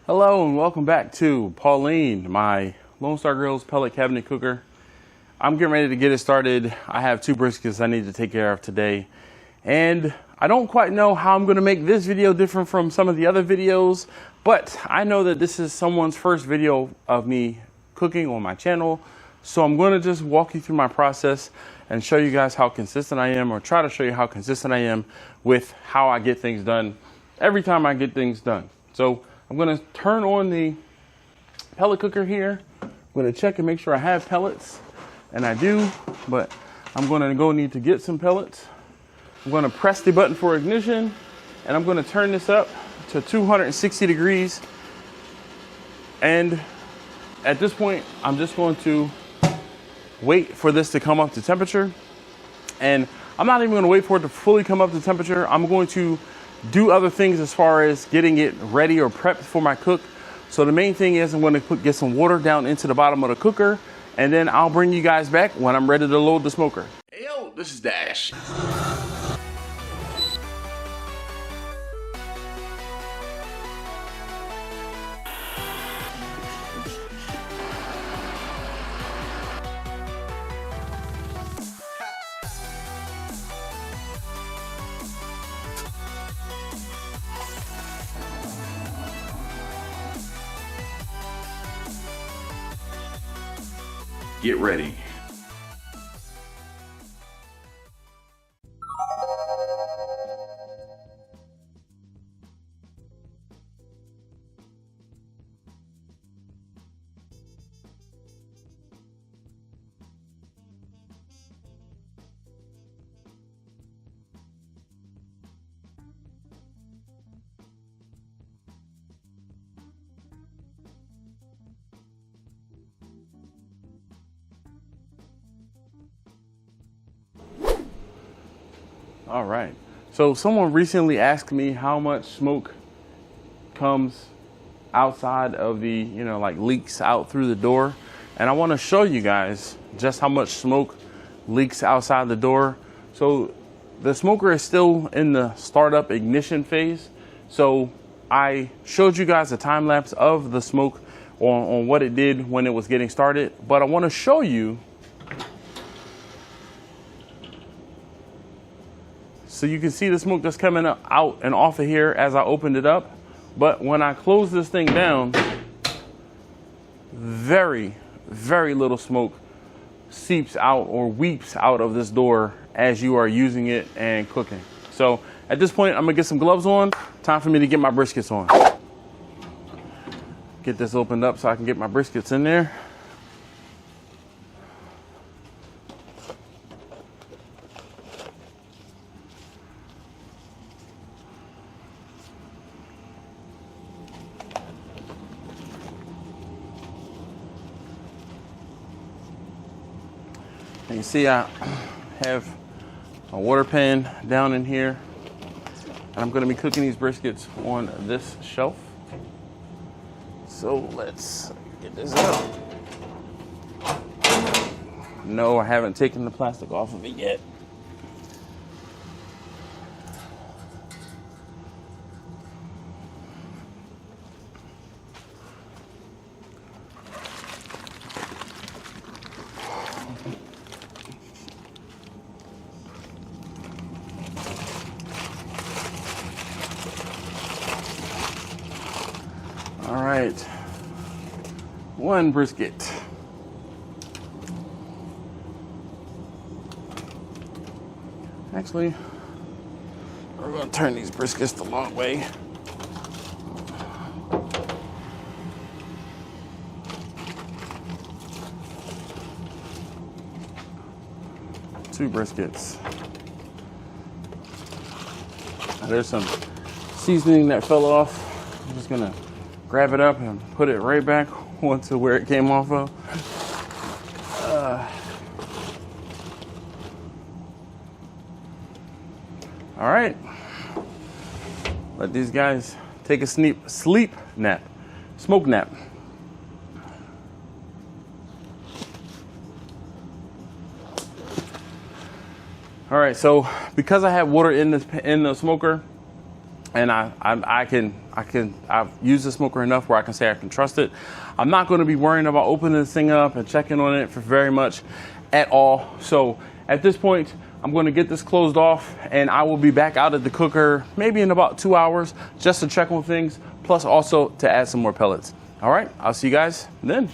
Hello and welcome back to Pauline, my LoneStar Grillz pellet cabinet cooker. I'm getting ready to get it started. I have 2 briskets I need to take care of today. And I don't quite know how I'm gonna make this video different from some of the other videos, but I know that this is someone's first video of me cooking on my channel. So I'm gonna just walk you through my process and show you guys how consistent I am, or try to show you how consistent I am with how I get things done every time I get things done. So I'm gonna turn on the pellet cooker here. I'm gonna check and make sure I have pellets, and I do, but I'm gonna go need to get some pellets. I'm gonna press the button for ignition, and I'm gonna turn this up to 260 degrees. And at this point, I'm just going to wait for this to come up to temperature. And I'm not even gonna wait for it to fully come up to temperature. I'm going to do other things as far as getting it ready or prepped for my cook. So the main thing is I'm going to get some water down into the bottom of the cooker, and then I'll bring you guys back when I'm ready to load the smoker. Hey yo, this is Dash. Get ready. All right, so someone recently asked me how much smoke comes outside of the, like leaks out through the door. And I want to show you guys just how much smoke leaks outside the door. So the smoker is still in the startup ignition phase. So I showed you guys a time lapse of the smoke on what it did when it was getting started. But I want to show you, so you can see the smoke just coming out and off of here as I opened it up. But when I close this thing down, very, very little smoke seeps out or weeps out of this door as you are using it and cooking. So at this point, I'm gonna get some gloves on. Time for me to get my briskets on. Get this opened up so I can get my briskets in there. You can see I have a water pan down in here, and I'm going to be cooking these briskets on this shelf. So let's get this out. No, I haven't taken the plastic off of it yet. All right, 1 brisket. Actually, we're gonna turn these briskets the long way. Two briskets. Now, there's some seasoning that fell off. I'm just gonna grab it up and put it right back onto where it came off of. All right, let these guys take a sleep nap, smoke nap. All right, so because I have water in the smoker, and I've used the smoker enough where I can say I can trust it. I'm not going to be worrying about opening this thing up and checking on it for very much at all. So at this point, I'm going to get this closed off, and I will be back out at the cooker maybe in about 2 hours just to check on things, plus also to add some more pellets. All right, I'll see you guys then.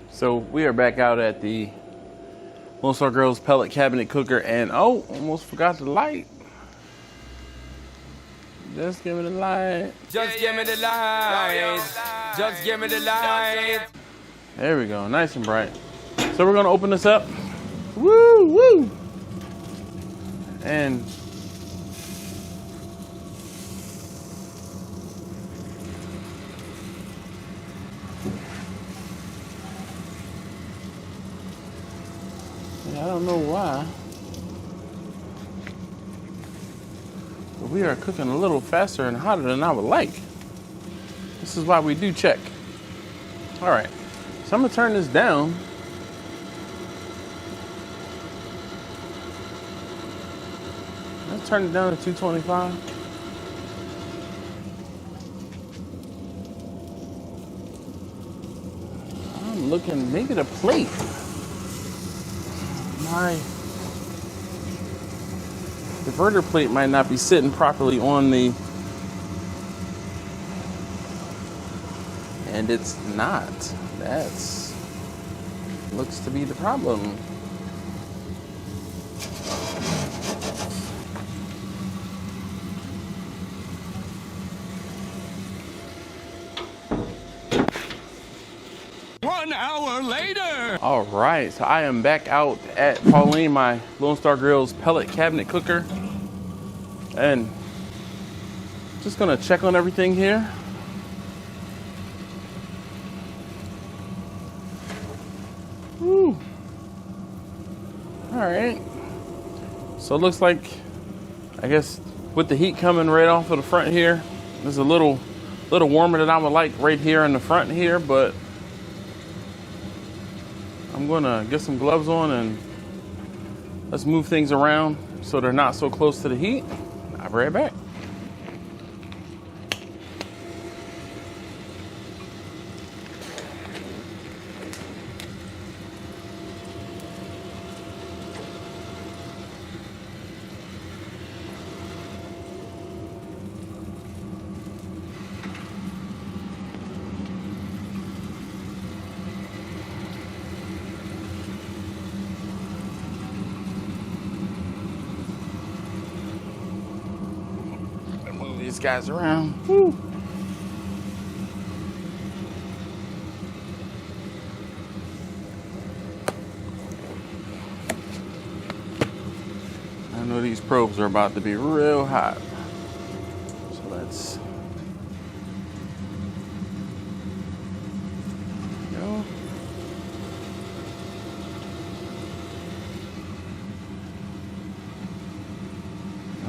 So we are back out at the LoneStar Grillz pellet cabinet cooker, and oh, almost forgot the light. Just give me the light. Just give me the light. Just give me the light. There we go, nice and bright. So we're gonna open this up. Woo, woo. And I don't know why, but we are cooking a little faster and hotter than I would like. This is why we do check. All right, so I'm gonna turn this down. Let's turn it down to 225. I'm looking, maybe the plate. My diverter plate might not be sitting properly on the, and it's not. That's looks to be the problem. All right, so I am back out at Pauline, my LoneStar Grillz pellet cabinet cooker, and just gonna check on everything here. Woo. All right, so it looks like, I guess with the heat coming right off of the front here, there's a little warmer than I would like right here in the front here, but I'm gonna get some gloves on and let's move things around so they're not so close to the heat. I'll be right back. These guys around. Woo. I know these probes are about to be real hot. So let's go.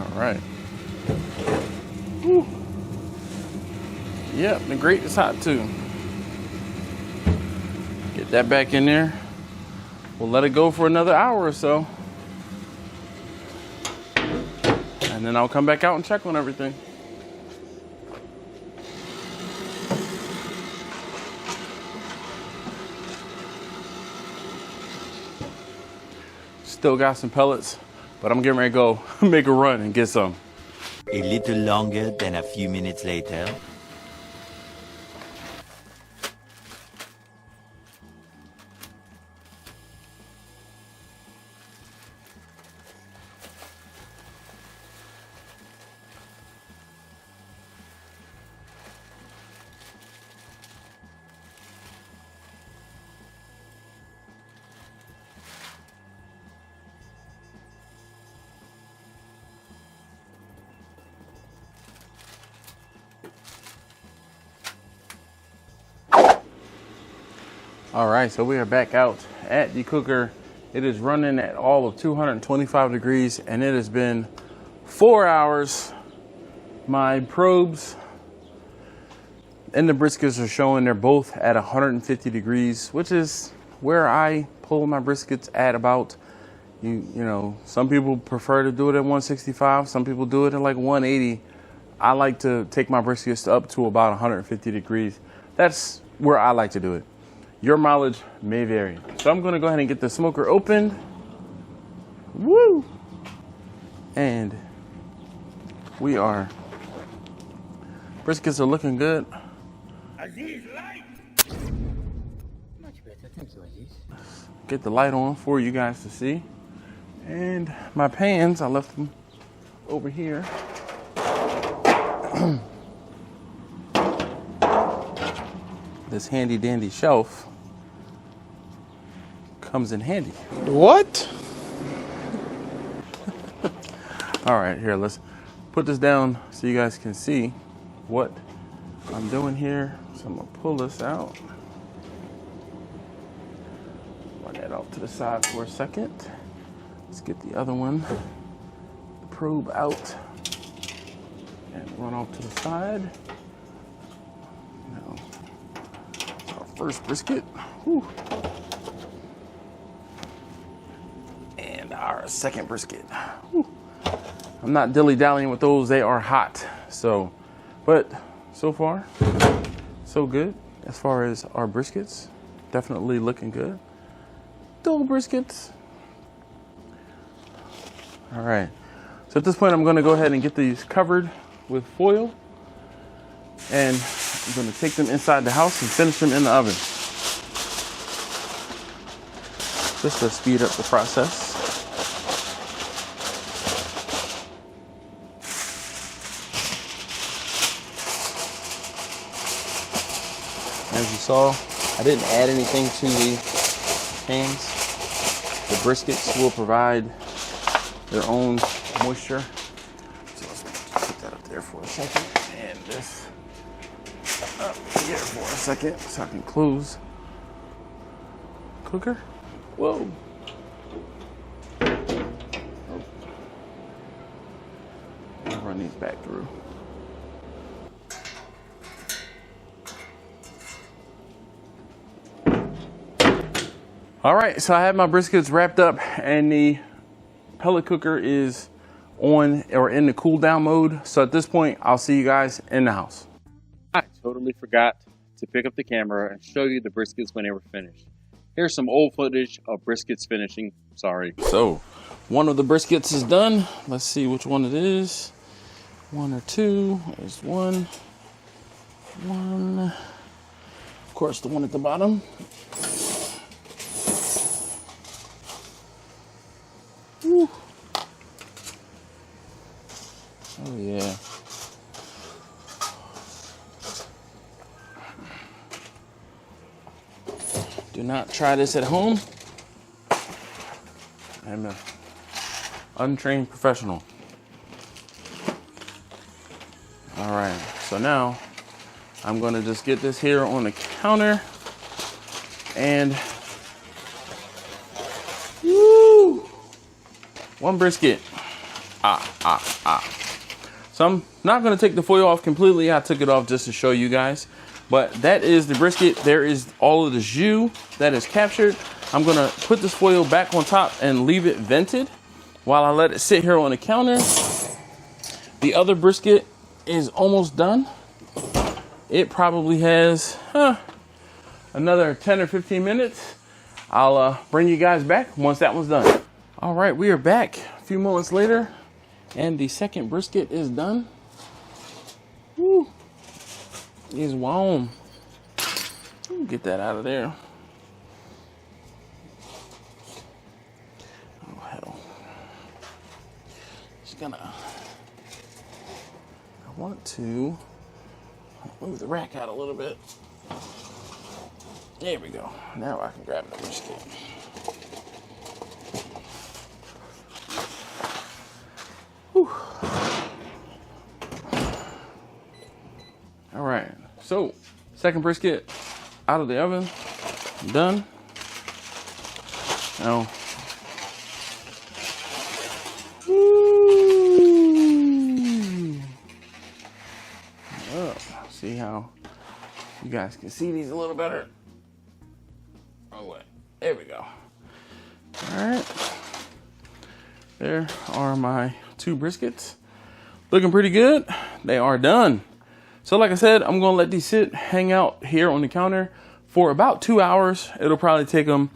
All right. Whew. Yep, the grate is hot too. Get that back in there. We'll let it go for another hour or so. And then I'll come back out and check on everything. Still got some pellets, but I'm getting ready to go make a run and get some. A little longer than a few minutes later. All right, so we are back out at the cooker. It is running at all of 225 degrees, and it has been 4 hours. My probes and the briskets are showing they're both at 150 degrees, which is where I pull my briskets at about You know, some people prefer to do it at 165. Some people do it at like 180. I like to take my briskets up to about 150 degrees. That's where I like to do it. Your mileage may vary. So I'm gonna go ahead and get the smoker opened. Woo! And briskets are looking good. Get the light on for you guys to see. And my pans, I left them over here. This handy dandy shelf comes in handy. What? All right, here, let's put this down so you guys can see what I'm doing here. So I'm gonna pull this out. Run that off to the side for a second. Let's get the other one, the probe out, and run off to the side. Now, our first brisket. Whew. And our second brisket. Whew. I'm not dilly-dallying with those, they are hot. So, but so far, so good as far as our briskets. Definitely looking good. Double briskets. All right, so at this point, I'm gonna go ahead and get these covered with foil. And I'm gonna take them inside the house and finish them in the oven. Just to speed up the process. As you saw, I didn't add anything to the pans. The briskets will provide their own moisture. So let's put that up there for a second. And this up here for a second so I can close cooker. Whoa. I'll run these back through. All right, so I have my briskets wrapped up and the pellet cooker is on or in the cool down mode. So at this point, I'll see you guys in the house. I totally forgot to pick up the camera and show you the briskets when they were finished. Here's some old footage of briskets finishing. Sorry. So one of the briskets is done. Let's see which one it is. One or two. There's one. One. Of course, the one at the bottom. Woo. Oh yeah. Do not try this at home. I'm an untrained professional. All right, so now I'm gonna just get this here on the counter and woo, one brisket. So I'm not gonna take the foil off completely. I took it off just to show you guys. But that is the brisket. There is all of the jus that is captured. I'm gonna put this foil back on top and leave it vented while I let it sit here on the counter. The other brisket is almost done. It probably has another 10 or 15 minutes. I'll bring you guys back once that one's done. All right, we are back a few moments later and the second brisket is done. Woo. Is warm. Get that out of there. Oh hell. Just gonna. I want to move the rack out a little bit. There we go. Now I can grab the brisket. Whew. All right, so second brisket out of the oven, done. Now, see how you guys can see these a little better. Oh wait, there we go. All right, There are my 2 briskets. Looking pretty good. They are done. So like I said, I'm going to let these sit, hang out here on the counter for about 2 hours. It'll probably take them.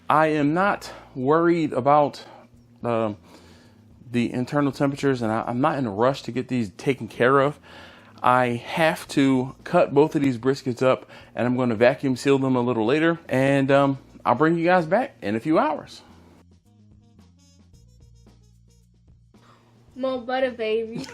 I am not worried about the internal temperatures, and I'm not in a rush to get these taken care of. I have to cut both of these briskets up, and I'm going to vacuum seal them a little later, and I'll bring you guys back in a few hours. More butter, baby.